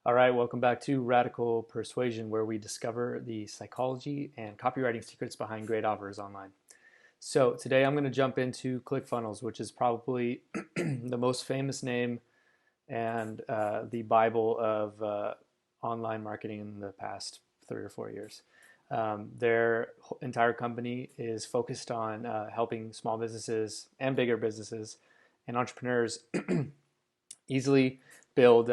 All right, welcome back to Radical Persuasion, where we discover the psychology and copywriting secrets behind great offers online. So today I'm going to jump into ClickFunnels, which is probably the most famous name and the Bible of online marketing in the past 3 or 4 years. Their entire company is focused on helping small businesses and bigger businesses and entrepreneurs easily build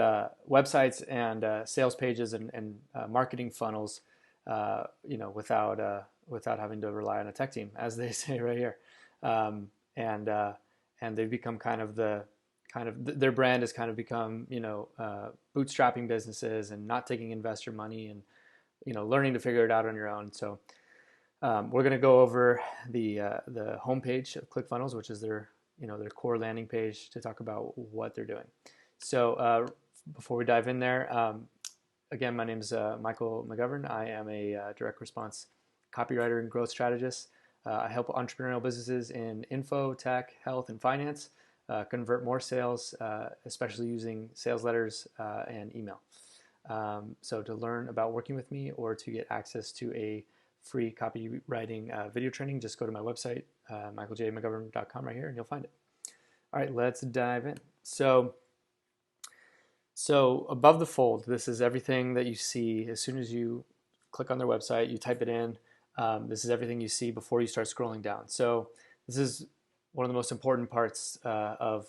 websites and sales pages and marketing funnels, without having to rely on a tech team, as they say right here. Um, and uh, and they've become their brand has kind of become bootstrapping businesses and not taking investor money and learning to figure it out on your own. So we're going to go over the homepage of ClickFunnels, which is their core landing page, to talk about what they're doing. So before we dive in there, again, my name is Michael McGovern. I am a direct response copywriter and growth strategist. I help entrepreneurial businesses in info, tech, health, and finance convert more sales, especially using sales letters and email. So to learn about working with me or to get access to a free copywriting video training, just go to my website, michaeljmcgovern.com right here, and you'll find it. All right, let's dive in. So above the fold, this is everything that you see as soon as you click on their website, you type it in. This is everything you see before you start scrolling down. So this is one of the most important parts of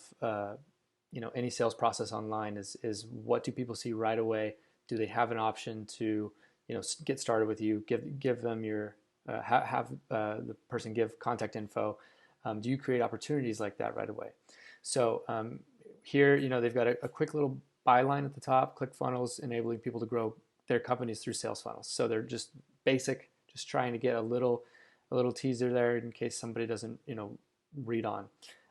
any sales process online is what do people see right away? Do they have an option to get started with you? Give them your have the person give contact info. Do you create opportunities like that right away? So here, they've got a quick little byline at the top: ClickFunnels enabling people to grow their companies through sales funnels. So they're just basic, just trying to get a little teaser there in case somebody doesn't read on.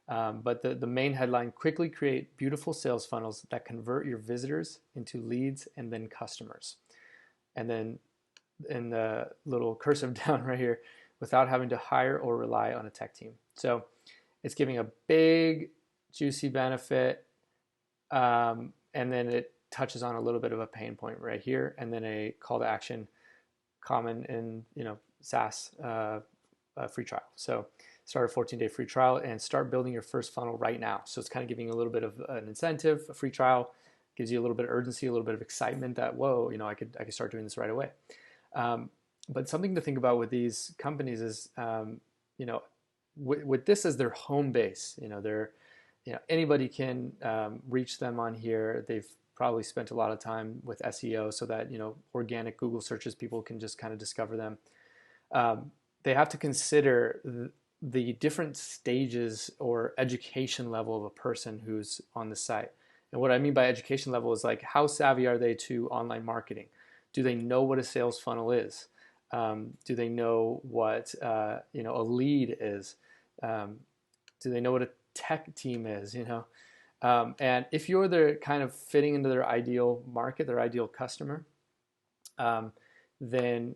But the main headline: quickly create beautiful sales funnels that convert your visitors into leads and then customers. And then in the little cursive down right here, without having to hire or rely on a tech team. So it's giving a big, juicy benefit, and then it touches on a little bit of a pain point right here, and then a call to action common in SaaS free trial. So start a 14-day free trial and start building your first funnel right now. So it's kind of giving a little bit of an incentive. A free trial gives you a little bit of urgency, a little bit of excitement that, whoa, I could start doing this right away. But something to think about with these companies is, with this as their home base, anybody can reach them on here. They've probably spent a lot of time with SEO so that organic Google searches, people can just kind of discover them. They have to consider the different stages or education level of a person who's on the site. And what I mean by education level is like, how savvy are they to online marketing? Do they know what a sales funnel is? Do they know what a lead is? Do they know what a tech team is? And if you're the kind of fitting into their ideal market, their ideal customer, then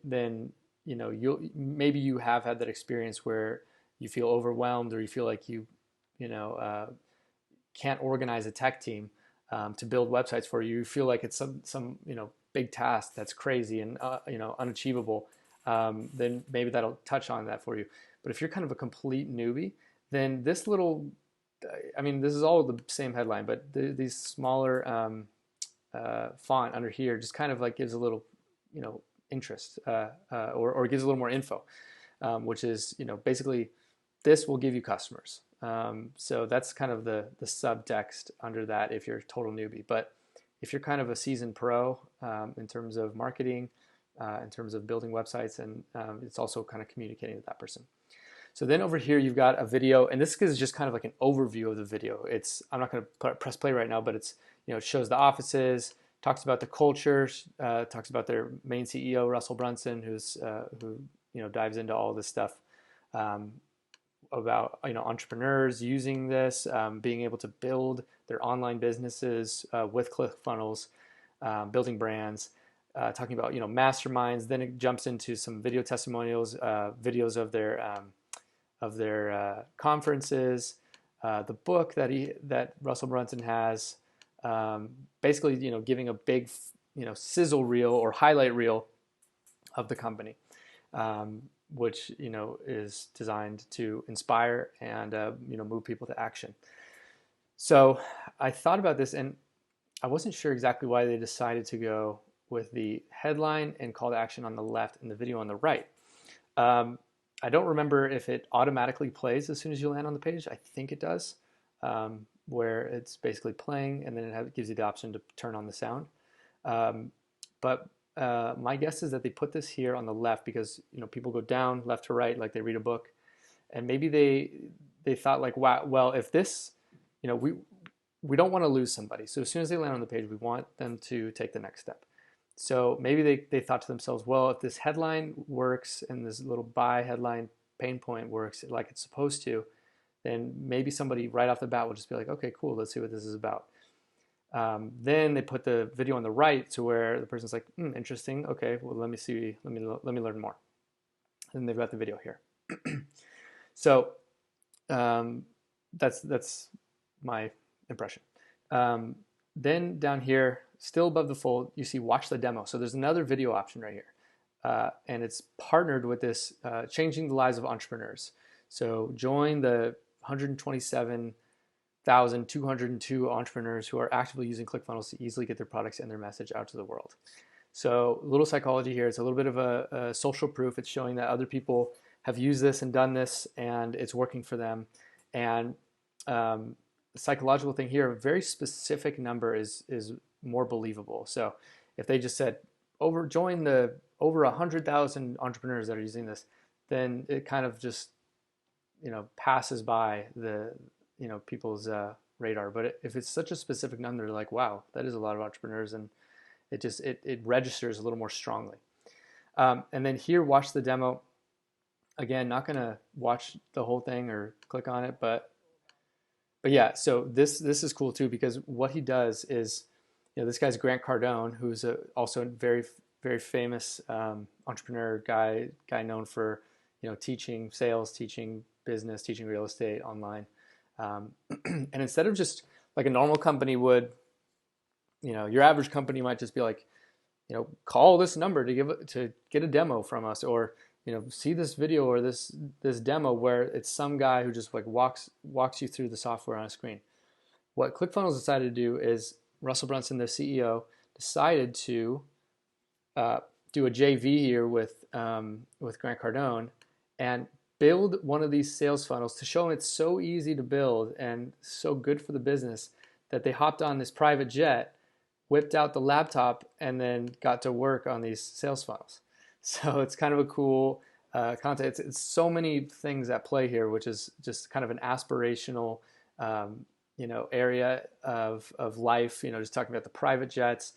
maybe you have had that experience where you feel overwhelmed, or you feel like you can't organize a tech team to build websites for you. You feel like it's some big task that's crazy and unachievable. Then maybe that'll touch on that for you. But if you're kind of a complete newbie, then this little, this is all the same headline, but these smaller font under here just kind of like gives a little interest, or gives a little more info, which is basically, this will give you customers. So that's kind of the subtext under that if you're a total newbie. But if you're kind of a seasoned pro in terms of marketing, in terms of building websites, and it's also kind of communicating with that person. So then over here you've got a video, and this is just kind of like an overview of the video. I'm not going to press play right now, but it shows the offices, talks about the culture, talks about their main CEO, Russell Brunson, who dives into all this stuff about entrepreneurs using this, being able to build their online businesses with ClickFunnels, building brands, talking about masterminds. Then it jumps into some video testimonials, videos of their conferences, the book that Russell Brunson has, basically giving a big sizzle reel or highlight reel of the company, which is designed to inspire and move people to action. So I thought about this, and I wasn't sure exactly why they decided to go with the headline and call to action on the left and the video on the right. I don't remember if it automatically plays as soon as you land on the page. I think it does, where it's basically playing, and then it gives you the option to turn on the sound. But my guess is that they put this here on the left because people go down left to right like they read a book, and maybe they thought like, wow, well, if this, we don't want to lose somebody, so as soon as they land on the page, we want them to take the next step. So maybe they thought to themselves, well, if this headline works and this little buy headline pain point works like it's supposed to, then maybe somebody right off the bat will just be like, okay, cool, let's see what this is about. Then they put the video on the right to where the person's like, interesting, okay, well, let me see, let me learn more. And they've got the video here. So that's my impression. Then down here, still above the fold, you see watch the demo. So there's another video option right here. And it's partnered with this changing the lives of entrepreneurs. So join the 127,202 entrepreneurs who are actively using ClickFunnels to easily get their products and their message out to the world. So a little psychology here. It's a little bit of a social proof. It's showing that other people have used this and done this and it's working for them. And the psychological thing here, a very specific number is more believable. So if they just said join the over 100,000 entrepreneurs that are using this, then it kind of just passes by the people's radar. But if it's such a specific number, they're like, wow, that is a lot of entrepreneurs, and it registers a little more strongly. And then here, watch the demo. Again, not gonna watch the whole thing or click on it, but yeah. So this is cool too, because what he does is, this guy's Grant Cardone, who's also a very, very famous entrepreneur guy known for teaching sales, teaching business, teaching real estate online. And instead of just like a normal company would, your average company might just be like, call this number to get a demo from us, or see this video or this demo where it's some guy who just like walks you through the software on a screen. What ClickFunnels decided to do is Russell Brunson, the CEO, decided to do a JV here with Grant Cardone and build one of these sales funnels to show them it's so easy to build and so good for the business that they hopped on this private jet, whipped out the laptop, and then got to work on these sales funnels. So it's kind of a cool content. It's so many things at play here, which is just kind of an aspirational area of life, just talking about the private jets.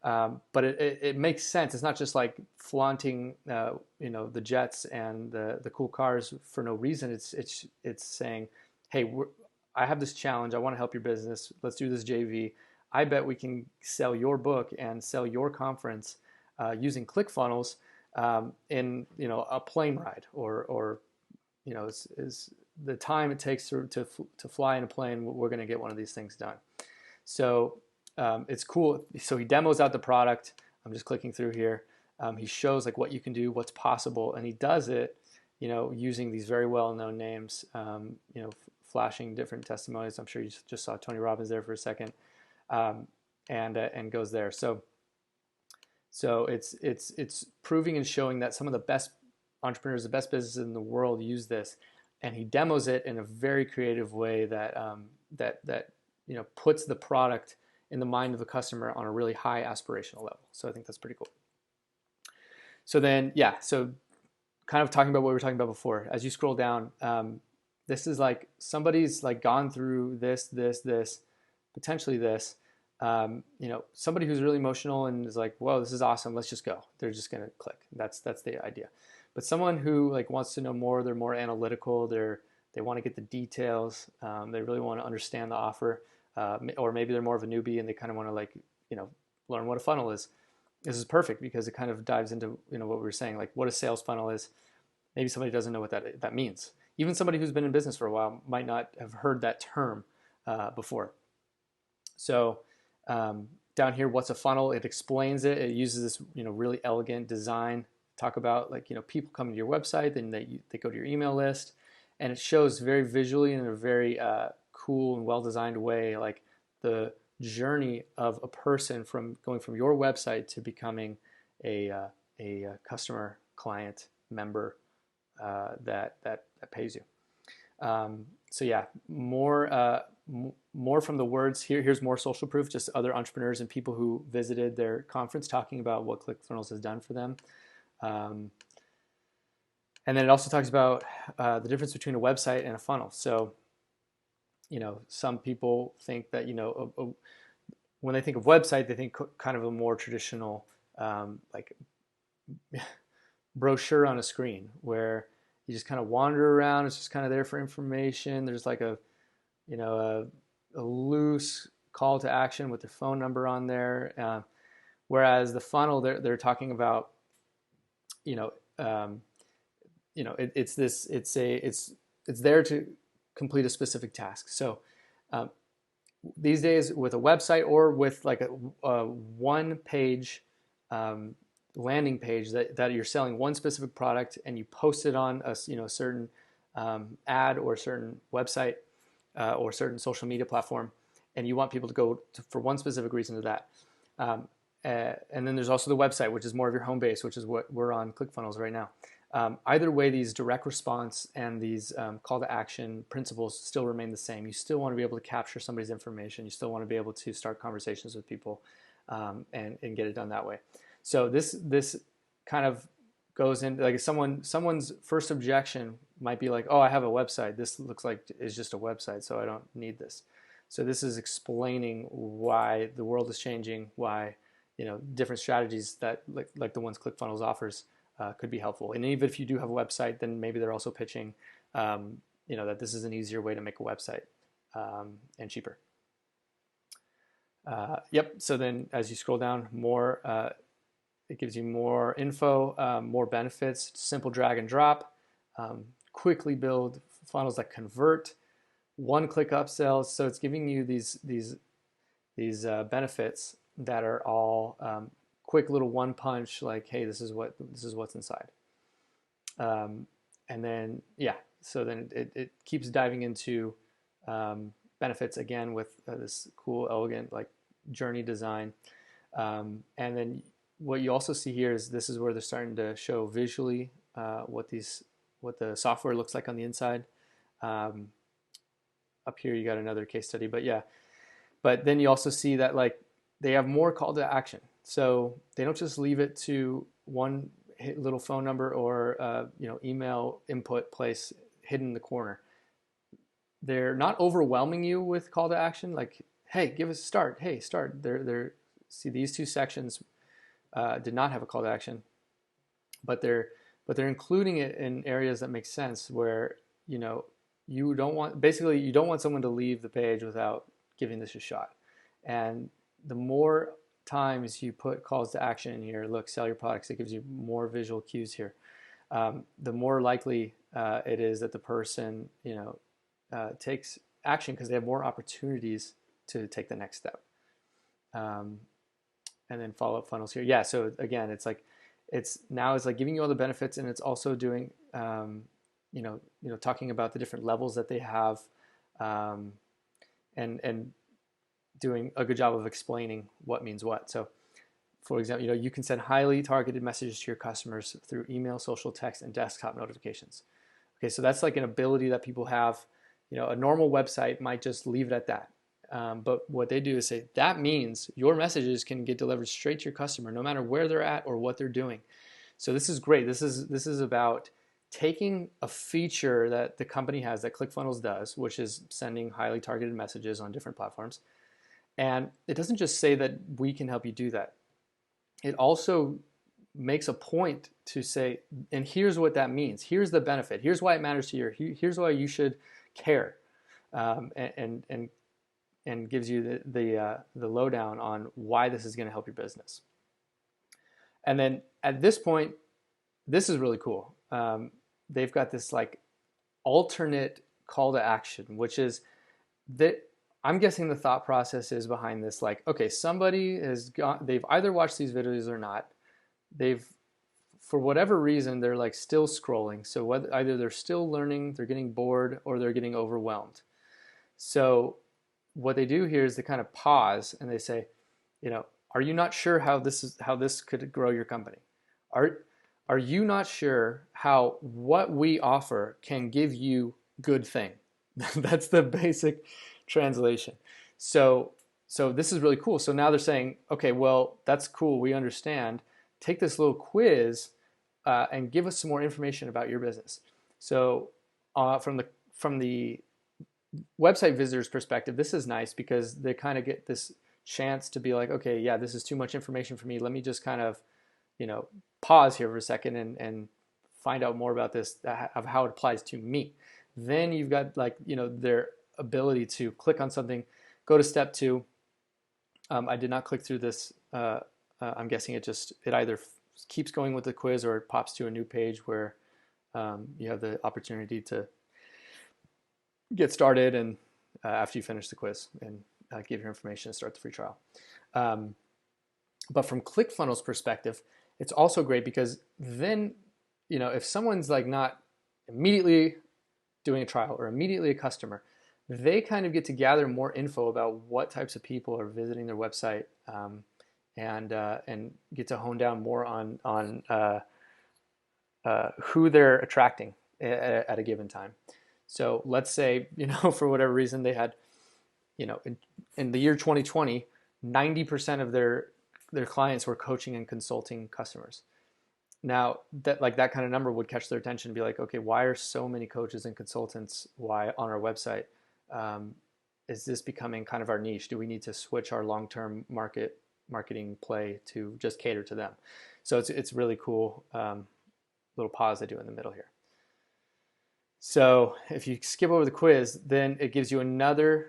But it makes sense. It's not just like flaunting, the jets and the cool cars for no reason. It's saying, hey, I have this challenge. I want to help your business. Let's do this JV. I bet we can sell your book and sell your conference using ClickFunnels in a plane ride, or is the time it takes to fly in a plane. We're going to get one of these things done. So it's cool. So he demos out the product. I'm just clicking through here. He shows like what you can do, what's possible, and he does it, using these very well-known names, flashing different testimonies. I'm sure you just saw Tony Robbins there for a second, and goes there. So it's proving and showing that some of the best entrepreneurs, the best businesses in the world use this, and he demos it in a very creative way that puts the product in the mind of the customer on a really high aspirational level. So I think that's pretty cool. So then, so kind of talking about what we were talking about before, as you scroll down, this is like somebody's like gone through this, potentially this, somebody who's really emotional and is like, whoa, this is awesome, let's just go. They're just going to click. That's the idea. But someone who like wants to know more, they're more analytical, they want to get the details, they really want to understand the offer. Or maybe they're more of a newbie and they kind of want to learn what a funnel is. This is perfect because it kind of dives into what we were saying, like what a sales funnel is. Maybe somebody doesn't know what that means. Even somebody who's been in business for a while might not have heard that term before. So down here, what's a funnel? It explains it. It uses this, really elegant design. Talk about like, people coming to your website, then they go to your email list, and it shows very visually in a very cool and well-designed way, like the journey of a person from going from your website to becoming a customer, client, member that pays you. So yeah, more from the words here. Here's more social proof, just other entrepreneurs and people who visited their conference talking about what ClickFunnels has done for them. And then it also talks about the difference between a website and a funnel. So, some people think that, when they think of website, they think kind of a more traditional, like brochure on a screen where you just kind of wander around. It's just kind of there for information. There's like a loose call to action with their phone number on there. Whereas the funnel, they're talking about, it's there to complete a specific task. So these days with a website or with like a one-page landing page that you're selling one specific product, and you post it on a certain ad or a certain website or certain social media platform, and you want people to go for one specific reason to that. And then there's also the website, which is more of your home base, which is what we're on ClickFunnels right now. Either way, these direct response and these call to action principles still remain the same. You still want to be able to capture somebody's information. You still want to be able to start conversations with people and get it done that way. So this kind of goes into like someone's first objection might be like, oh, I have a website. This looks like it's just a website, so I don't need this. So this is explaining why the world is changing, why different strategies that like the ones ClickFunnels offers could be helpful. And even if you do have a website, then maybe they're also pitching that this is an easier way to make a website and cheaper. Yep. So then as you scroll down more, it gives you more info, more benefits, simple drag and drop, quickly build funnels that convert, one-click upsells. So it's giving you these benefits that are all quick little one punch, like, hey, this is what's inside. And then so then it keeps diving into benefits again with this cool, elegant like journey design. And then what you also see here is this is where they're starting to show visually what the software looks like on the inside. Up here you got another case study, but then you also see that like they have more call to action. So they don't just leave it to one little phone number or email input place hidden in the corner. They're not overwhelming you with call to action, like, hey, give us a start. Hey, start. They're see, these two sections did not have a call to action, but they're including it in areas that make sense where you don't want someone to leave the page without giving this a shot. And the more times you put calls to action in here, look, sell your products, it gives you more visual cues here. The more likely it is that the person takes action because they have more opportunities to take the next step. And then follow-up funnels here. Yeah, so again, it's like giving you all the benefits, and it's also doing talking about the different levels that they have, and doing a good job of explaining what means what. So for example, you can send highly targeted messages to your customers through email, social, text, and desktop notifications. Okay, so that's like an ability that people have. A normal website might just leave it at that. But what they do is say, that means your messages can get delivered straight to your customer, no matter where they're at or what they're doing. So this is great. This is about taking a feature that the company has, that ClickFunnels does, which is sending highly targeted messages on different platforms. And it doesn't just say that we can help you do that. It also makes a point to say, and here's what that means. Here's the benefit. Here's why it matters to you. Here's why you should care, and gives you the lowdown on why this is going to help your business. And then at this point, this is really cool. They've got this like alternate call to action, which is that I'm guessing the thought process is behind this, like, okay, somebody has got, they've either watched these videos or not. They've, for whatever reason, they're like still scrolling. So whether either they're still learning, they're getting bored, or they're getting overwhelmed. So what they do here is they kind of pause and they say, are you not sure how this could grow your company? Are are you not sure how what we offer can give you good thing? That's the basic translation. So so this is really cool. So now they're saying, okay, well, that's cool. We understand. Take this little quiz and give us some more information about your business. So from the website visitors perspective, this is nice because they kind of get this chance to be like, okay, yeah, this is too much information for me. Let me just kind of, pause here for a second and find out more about this, of how it applies to me. Then you've got like, their ability to click on something, go to step two. I did not click through this. I'm guessing it either keeps going with the quiz or it pops to a new page where you have the opportunity to get started and after you finish the quiz and give your information and start the free trial. But from ClickFunnels perspective, it's also great because then, if someone's like not immediately doing a trial or immediately a customer, they kind of get to gather more info about what types of people are visiting their website and get to hone down more on who they're attracting at a given time. So let's say, for whatever reason they had, in the year 2020, 90% of their clients were coaching and consulting customers. Now that kind of number would catch their attention and be like, okay, why are so many coaches and consultants on our website? Is this becoming kind of our niche? Do we need to switch our long-term marketing play to just cater to them? So it's really cool. Little pause I do in the middle here. So if you skip over the quiz, then it gives you another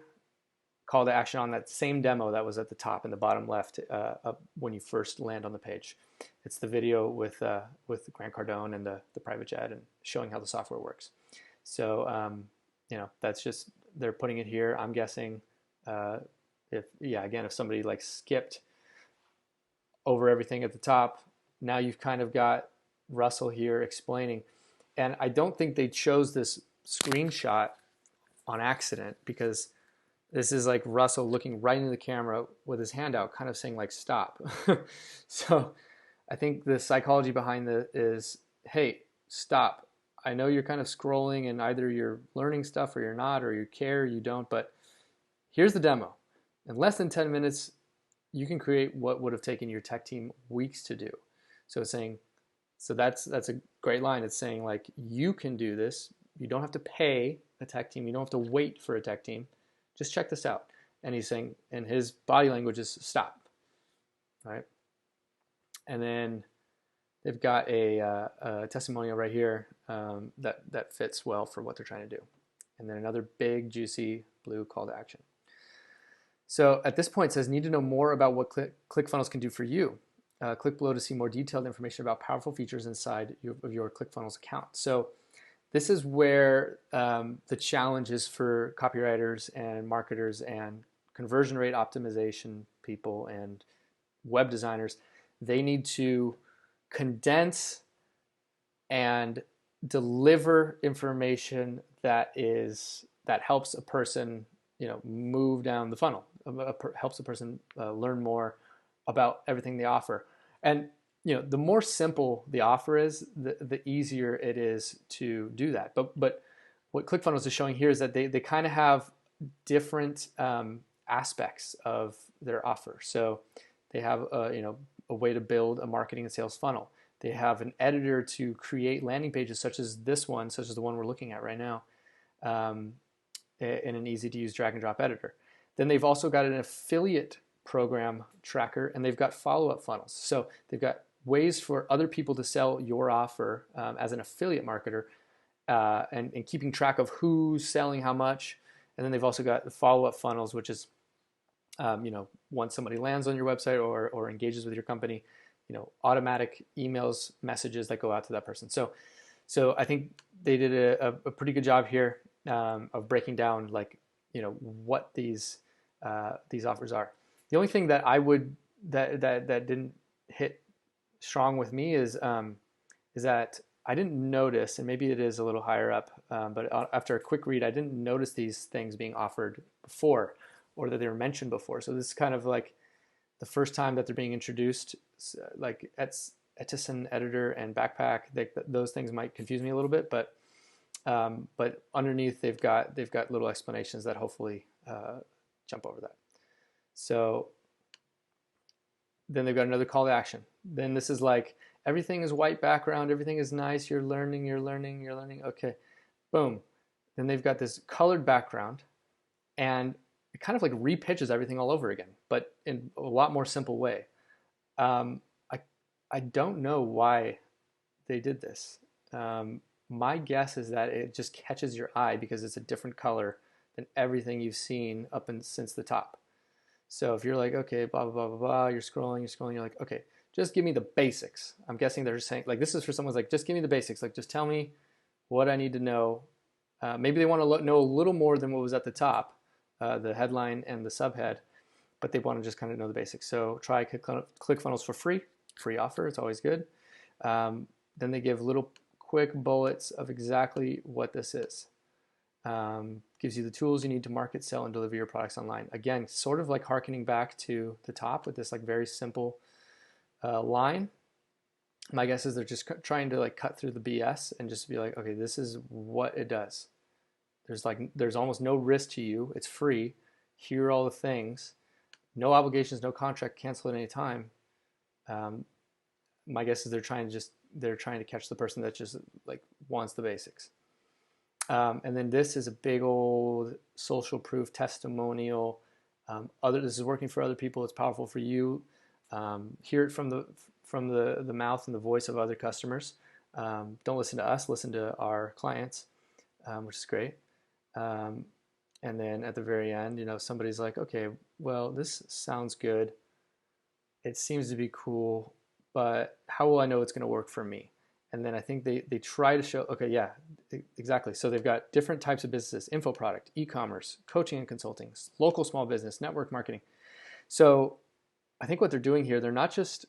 call to action on that same demo that was at the top in the bottom left when you first land on the page. It's the video with Grant Cardone and the private jet and showing how the software works. So that's just, they're putting it here. I'm guessing if somebody like skipped over everything at the top, now you've kind of got Russell here explaining. And I don't think they chose this screenshot on accident, because this is like Russell looking right into the camera with his hand out, kind of saying like, stop. So I think the psychology behind it is, hey, stop. I know you're kind of scrolling and either you're learning stuff or you're not, or you care or you don't, but here's the demo. In less than 10 minutes, you can create what would have taken your tech team weeks to do. So it's saying, so that's a great line. It's saying like, you can do this. You don't have to pay a tech team. You don't have to wait for a tech team. Just check this out. And he's saying, and his body language is stop, right? And then they've got a testimonial right here that fits well for what they're trying to do. And then another big, juicy blue call to action. So at this point it says, need to know more about what ClickFunnels can do for you. Click below to see more detailed information about powerful features inside of your ClickFunnels account. So this is where the challenge is for copywriters and marketers and conversion rate optimization people and web designers. They need to condense and deliver information that helps a person, move down the funnel, helps a person learn more about everything they offer. And the more simple the offer is, the easier it is to do that. But what ClickFunnels is showing here is that they kind of have different aspects of their offer. So they have a way to build a marketing and sales funnel. They have an editor to create landing pages such as this one, such as the one we're looking at right now, in an easy to use drag and drop editor. Then they've also got an affiliate program tracker, and they've got follow-up funnels. So they've got ways for other people to sell your offer as an affiliate marketer, and keeping track of who's selling how much. And then they've also got the follow-up funnels, which is, once somebody lands on your website or engages with your company, automatic emails, messages that go out to that person. So I think they did a pretty good job here of breaking down like what these offers are. The only thing that I would that didn't hit strong with me is that I didn't notice, and maybe it is a little higher up, but after a quick read, I didn't notice these things being offered before, or that they were mentioned before. So this is kind of like the first time that they're being introduced, like Etisan Editor and Backpack. Those things might confuse me a little bit, but underneath they've got little explanations that hopefully jump over that. So then they've got another call to action. Then this is like, everything is white background, everything is nice, you're learning. Okay, boom. Then they've got this colored background, and it kind of like repitches everything all over again, but in a lot more simple way. I don't know why they did this. My guess is that it just catches your eye because it's a different color than everything you've seen since the top. So if you're like, okay, blah, blah, blah, blah, blah, you're scrolling, you're like, okay, just give me the basics. I'm guessing they're saying, like, this is for someone's like, just give me the basics. Like, just tell me what I need to know. Maybe they want to know a little more than what was at the top, the headline and the subhead, but they want to just kind of know the basics. So try ClickFunnels for free offer. It's always good. Then they give little quick bullets of exactly what this is. Gives you the tools you need to market, sell, and deliver your products online. Again, sort of like hearkening back to the top with this like very simple line. My guess is they're just trying to like cut through the BS and just be like, okay, this is what it does. There's almost no risk to you. It's free. Here are all the things. No obligations, no contract, cancel at any time. My guess is they're trying to catch the person that just like wants the basics. And then this is a big old social proof testimonial. This is working for other people. It's powerful for you. Hear it from the mouth and the voice of other customers. Don't listen to us. Listen to our clients, which is great. And then at the very end, somebody's like, okay, well, this sounds good. It seems to be cool, but how will I know it's going to work for me? And then I think they try to show, okay, yeah, exactly. So they've got different types of businesses: info product, e-commerce, coaching and consulting, local small business, network marketing. So I think what they're doing here, they're not just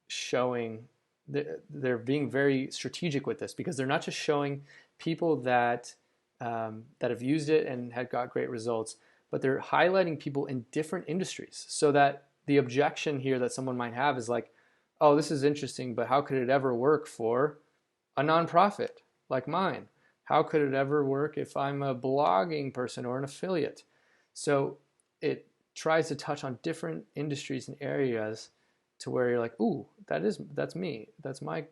showing, they're being very strategic with this, because they're not just showing people that have used it and had got great results, but they're highlighting people in different industries, so that the objection here that someone might have is like, oh, this is interesting, but how could it ever work for a nonprofit like mine? How could it ever work if I'm a blogging person or an affiliate? So it tries to touch on different industries and areas to where you're like, ooh, that's me. That's my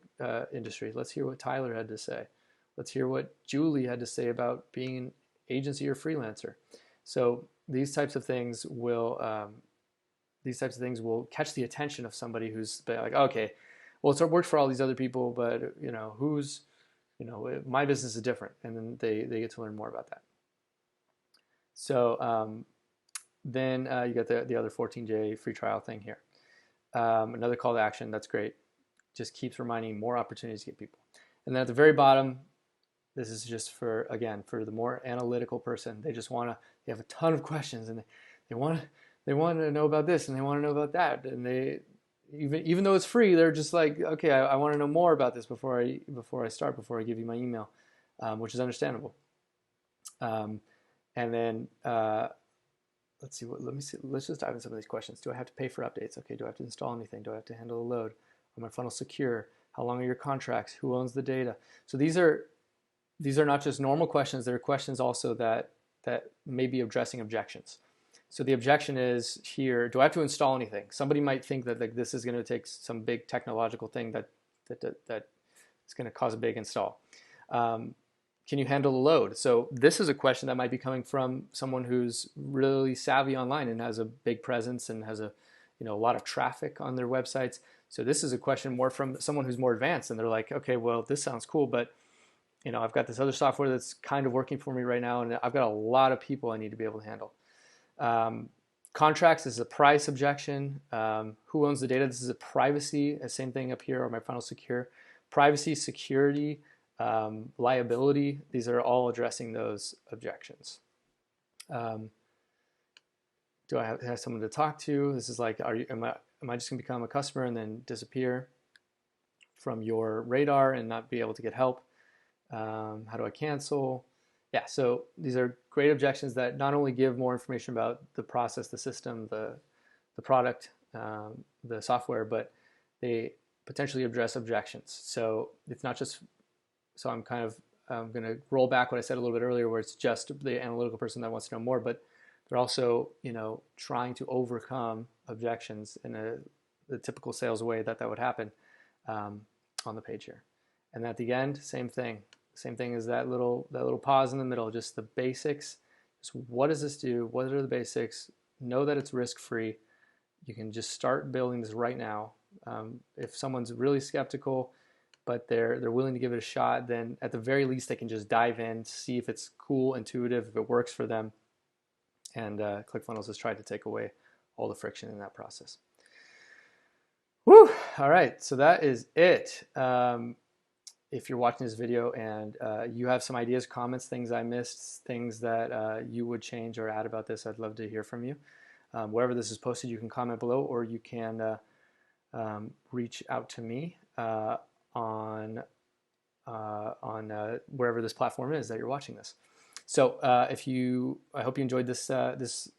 industry. Let's hear what Tyler had to say. Let's hear what Julie had to say about being an agency or freelancer. So these types of things will catch the attention of somebody who's like, okay, well, it's worked for all these other people, but my business is different, and then they get to learn more about that. So then you got the other 14J free trial thing here. Another call to action. That's great. Just keeps reminding more opportunities to get people. And then at the very bottom, this is just for the more analytical person. They have a ton of questions, and they want to know about this, and they want to know about that, and they even though it's free, they're just like, okay, I want to know more about this before I give you my email, which is understandable. And then let's see. Let's just dive into some of these questions. Do I have to pay for updates? Okay. Do I have to install anything? Do I have to handle a load? Are my funnels secure? How long are your contracts? Who owns the data? So these are not just normal questions. They're questions also that may be addressing objections. So the objection is here: do I have to install anything? Somebody might think that like, this is going to take some big technological thing that is going to cause a big install. Can you handle the load? So this is a question that might be coming from someone who's really savvy online and has a big presence and has a lot of traffic on their websites. So this is a question more from someone who's more advanced, and they're like, okay, well, this sounds cool, but I've got this other software that's kind of working for me right now, and I've got a lot of people I need to be able to handle. Contracts is a price objection. Who owns the data? This is a privacy. Same thing up here. Are my funnels secure? Privacy, security, liability. These are all addressing those objections. Do I have someone to talk to? This is like, am I just gonna become a customer and then disappear from your radar and not be able to get help? How do I cancel? Yeah, so these are great objections that not only give more information about the process, the system, the product, the software, but they potentially address objections. So it's not just, so I'm kind of going to roll back what I said a little bit earlier, where it's just the analytical person that wants to know more, but they're also, trying to overcome objections in the typical sales way that would happen on the page here. And at the end, same thing. Same thing as that little pause in the middle, just the basics. Just what does this do? What are the basics? Know that it's risk-free. You can just start building this right now. If someone's really skeptical, but they're willing to give it a shot, then at the very least they can just dive in, see if it's cool, intuitive, if it works for them. And ClickFunnels has tried to take away all the friction in that process. Woo! All right, so that is it. If you're watching this video and you have some ideas, comments, things I missed, things that you would change or add about this, I'd love to hear from you. Wherever this is posted, you can comment below, or you can reach out to me on wherever this platform is that you're watching this. So I hope you enjoyed this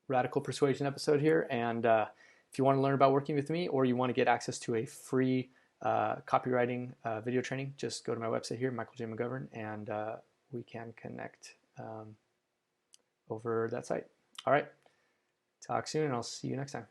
radical persuasion episode here, and if you want to learn about working with me, or you want to get access to a free copywriting video training, just go to my website here, Michael J. McGovern, and we can connect over that site. All right, talk soon, and I'll see you next time.